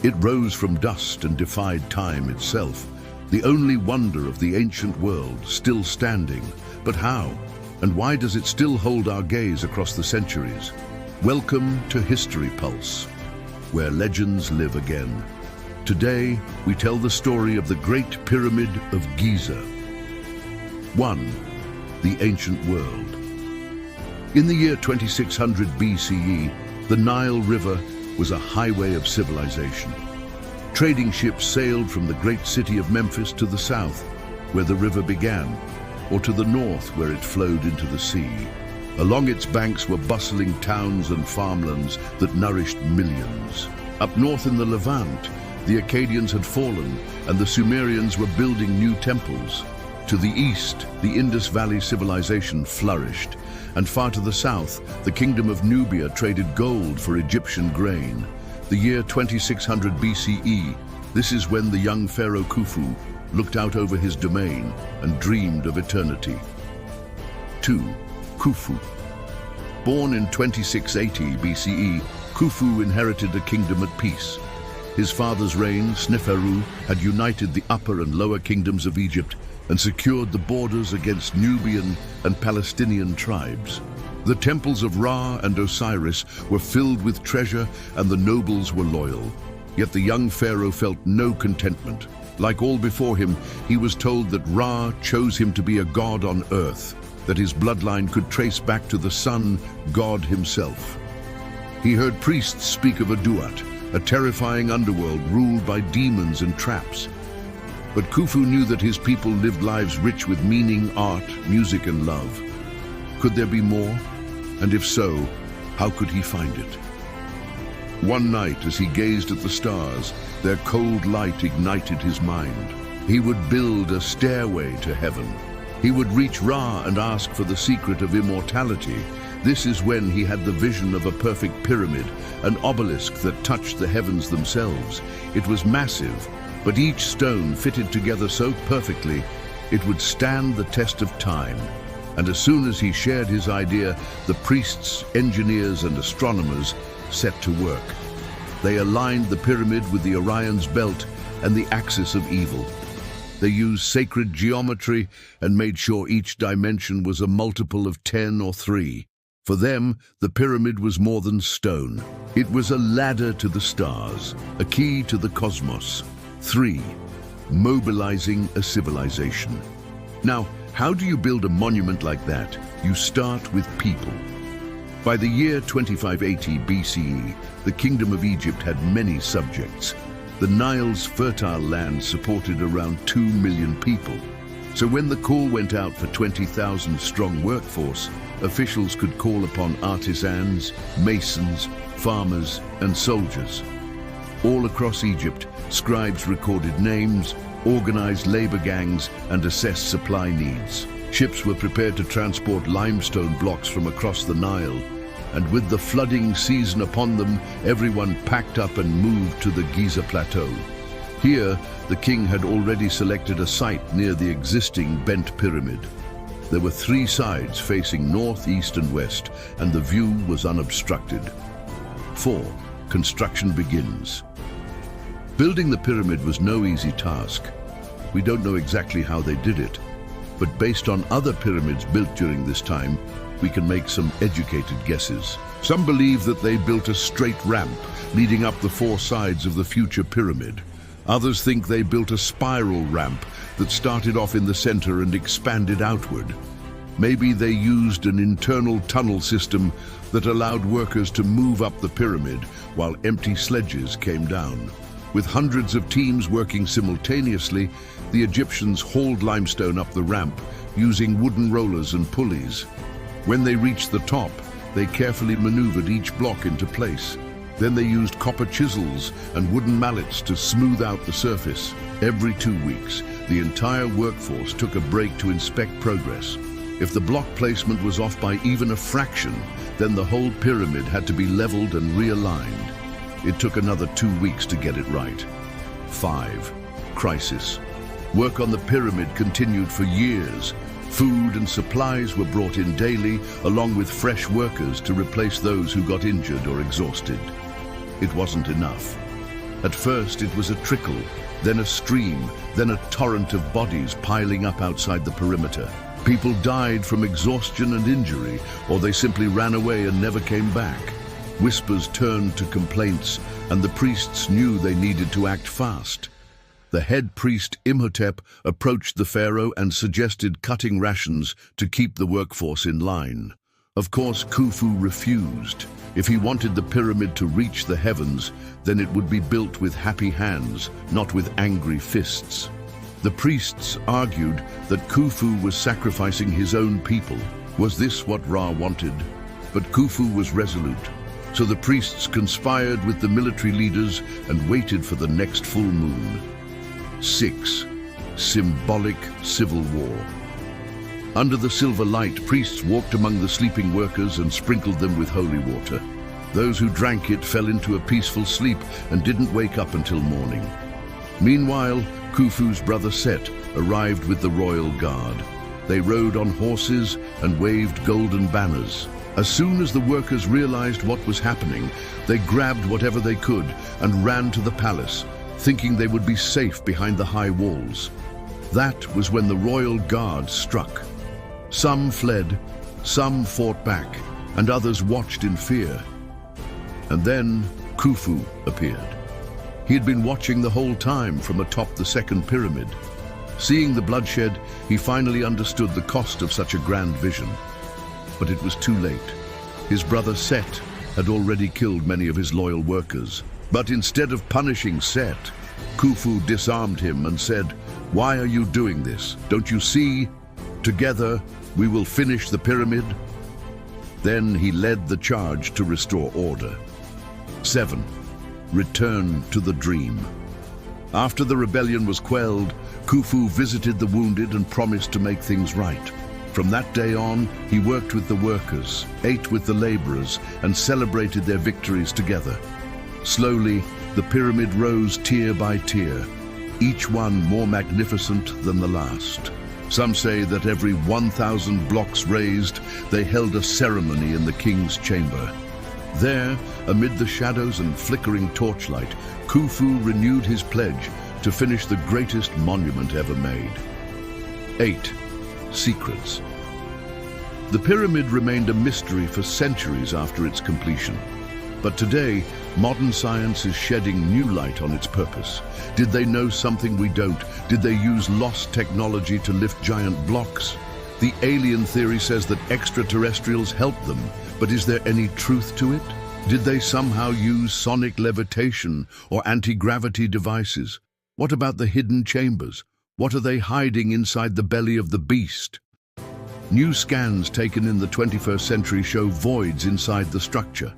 It rose from dust and defied time itself, the only wonder of the ancient world, still standing. But how? And why does it still hold our gaze across the centuries? Welcome to History Pulse, where legends live again. Today, we tell the story of the Great Pyramid of Giza. 1. The Ancient World. In the year 2600 BCE, the Nile River was a highway of civilization. Trading ships sailed from the great city of Memphis to the south, where the river began, or to the north, where it flowed into the sea. Along its banks were bustling towns and farmlands that nourished millions. Up north in the Levant, the Akkadians had fallen, and the Sumerians were building new temples. To the east, the Indus Valley civilization flourished, and far to the south, the kingdom of Nubia traded gold for Egyptian grain. The year 2600 BCE, this is when the young Pharaoh Khufu looked out over his domain and dreamed of eternity. 2. Khufu. Born in 2680 BCE, Khufu inherited a kingdom at peace. His father's reign, Sneferu, had united the upper and lower kingdoms of Egypt and secured the borders against Nubian and Palestinian tribes. The temples of Ra and Osiris were filled with treasure, and the nobles were loyal. Yet the young pharaoh felt no contentment. Like all before him, he was told that Ra chose him to be a god on earth, that his bloodline could trace back to the sun, God himself. He heard priests speak of a Duat, a terrifying underworld ruled by demons and traps. But Khufu knew that his people lived lives rich with meaning, art, music, and love. Could there be more? And if so, how could he find it? One night, as he gazed at the stars, their cold light ignited his mind. He would build a stairway to heaven. He would reach Ra and ask for the secret of immortality. This is when he had the vision of a perfect pyramid, an obelisk that touched the heavens themselves. It was massive, but each stone fitted together so perfectly, it would stand the test of time. And as soon as he shared his idea, the priests, engineers, and astronomers set to work. They aligned the pyramid with the Orion's belt and the axis of evil. They used sacred geometry and made sure each dimension was a multiple of 10 or 3. For them, the pyramid was more than stone. It was a ladder to the stars, a key to the cosmos. 3. Mobilizing a civilization. Now, how do you build a monument like that? You start with people. By the year 2580 BCE, the Kingdom of Egypt had many subjects. The Nile's fertile land supported around 2 million people. So when the call went out for 20,000 strong workforce, officials could call upon artisans, masons, farmers, and soldiers. All across Egypt, scribes recorded names, organized labor gangs, and assessed supply needs. Ships were prepared to transport limestone blocks from across the Nile, and with the flooding season upon them, everyone packed up and moved to the Giza Plateau. Here, the king had already selected a site near the existing bent pyramid. There were 3 sides facing north, east, and west, and the view was unobstructed. 4. Construction begins. Building the pyramid was no easy task. We don't know exactly how they did it, but based on other pyramids built during this time, we can make some educated guesses. Some believe that they built a straight ramp leading up the 4 sides of the future pyramid. Others think they built a spiral ramp that started off in the center and expanded outward. Maybe they used an internal tunnel system that allowed workers to move up the pyramid while empty sledges came down. With hundreds of teams working simultaneously, the Egyptians hauled limestone up the ramp using wooden rollers and pulleys. When they reached the top, they carefully maneuvered each block into place. Then they used copper chisels and wooden mallets to smooth out the surface. Every 2 weeks, the entire workforce took a break to inspect progress. If the block placement was off by even a fraction, then the whole pyramid had to be leveled and realigned. It took another 2 weeks to get it right. 5. Crisis. Work on the pyramid continued for years. Food and supplies were brought in daily, along with fresh workers to replace those who got injured or exhausted. It wasn't enough. At first it was a trickle, then a stream, then a torrent of bodies piling up outside the perimeter. People died from exhaustion and injury, or they simply ran away and never came back. Whispers turned to complaints, and the priests knew they needed to act fast. The head priest Imhotep approached the pharaoh and suggested cutting rations to keep the workforce in line. Of course, Khufu refused. If he wanted the pyramid to reach the heavens, then it would be built with happy hands, not with angry fists. The priests argued that Khufu was sacrificing his own people. Was this what Ra wanted? But Khufu was resolute. So the priests conspired with the military leaders and waited for the next full moon. 6. Symbolic civil war. Under the silver light, priests walked among the sleeping workers and sprinkled them with holy water. Those who drank it fell into a peaceful sleep and didn't wake up until morning. Meanwhile, Khufu's brother Set arrived with the royal guard. They rode on horses and waved golden banners. As soon as the workers realized what was happening, they grabbed whatever they could and ran to the palace, thinking they would be safe behind the high walls. That was when the royal guard struck. Some fled, some fought back, and others watched in fear. And then Khufu appeared. He had been watching the whole time from atop the second pyramid. Seeing the bloodshed, he finally understood the cost of such a grand vision. But it was too late. His brother Set had already killed many of his loyal workers. But instead of punishing Set, Khufu disarmed him and said, "Why are you doing this? Don't you see? Together, we will finish the pyramid." Then he led the charge to restore order. 7. Return to the dream. After the rebellion was quelled, Khufu visited the wounded and promised to make things right. From that day on, he worked with the workers, ate with the laborers, and celebrated their victories together. Slowly, the pyramid rose tier by tier, each one more magnificent than the last. Some say that every 1,000 blocks raised, they held a ceremony in the king's chamber. There, amid the shadows and flickering torchlight, Khufu renewed his pledge to finish the greatest monument ever made. 8. Secrets. The pyramid remained a mystery for centuries after its completion. But today, modern science is shedding new light on its purpose. Did they know something we don't? Did they use lost technology to lift giant blocks? The alien theory says that extraterrestrials helped them, but is there any truth to it? Did they somehow use sonic levitation or anti-gravity devices? What about the hidden chambers? What are they hiding inside the belly of the beast? New scans taken in the 21st century show voids inside the structure.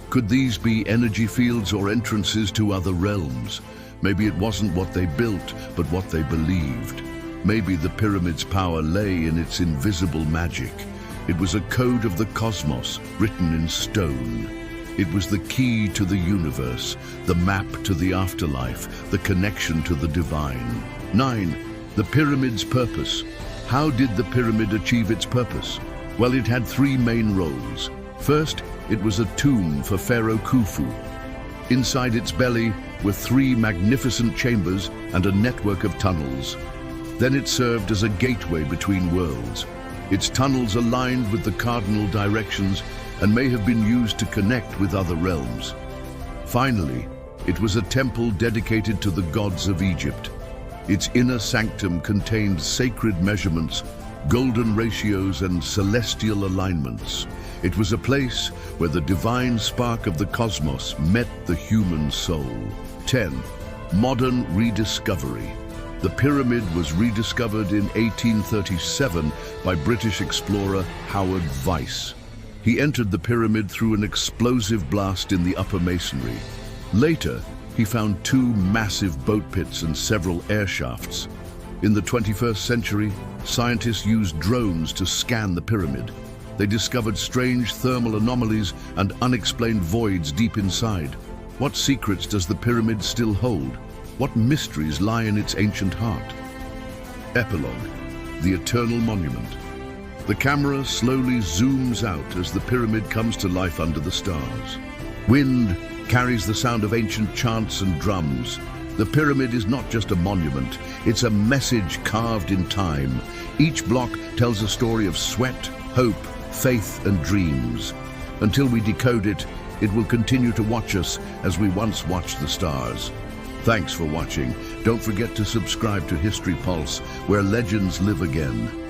Could these be energy fields or entrances to other realms? Maybe it wasn't what they built, but what they believed. Maybe the pyramid's power lay in its invisible magic. It was a code of the cosmos, written in stone. It was the key to the universe, the map to the afterlife, the connection to the divine. 9. The pyramid's purpose. How did the pyramid achieve its purpose? Well, it had 3 main roles. First, it was a tomb for Pharaoh Khufu. Inside its belly were 3 magnificent chambers and a network of tunnels. Then it served as a gateway between worlds. Its tunnels aligned with the cardinal directions and may have been used to connect with other realms. Finally, it was a temple dedicated to the gods of Egypt. Its inner sanctum contained sacred measurements, golden ratios, and celestial alignments. It was a place where the divine spark of the cosmos met the human soul. 10. Modern rediscovery. The pyramid was rediscovered in 1837 by British explorer Howard Vyse. He entered the pyramid through an explosive blast in the upper masonry. Later, he found 2 massive boat pits and several air shafts. In the 21st century, scientists used drones to scan the pyramid. They discovered strange thermal anomalies and unexplained voids deep inside. What secrets does the pyramid still hold? What mysteries lie in its ancient heart? Epilogue. The Eternal Monument. The camera slowly zooms out as the pyramid comes to life under the stars. Wind, carries the sound of ancient chants and drums. The pyramid is not just a monument, it's a message carved in time. Each block tells a story of sweat, hope, faith, and dreams. Until we decode it, it will continue to watch us as we once watched the stars. Thanks for watching. Don't forget to subscribe to History Pulse, where legends live again.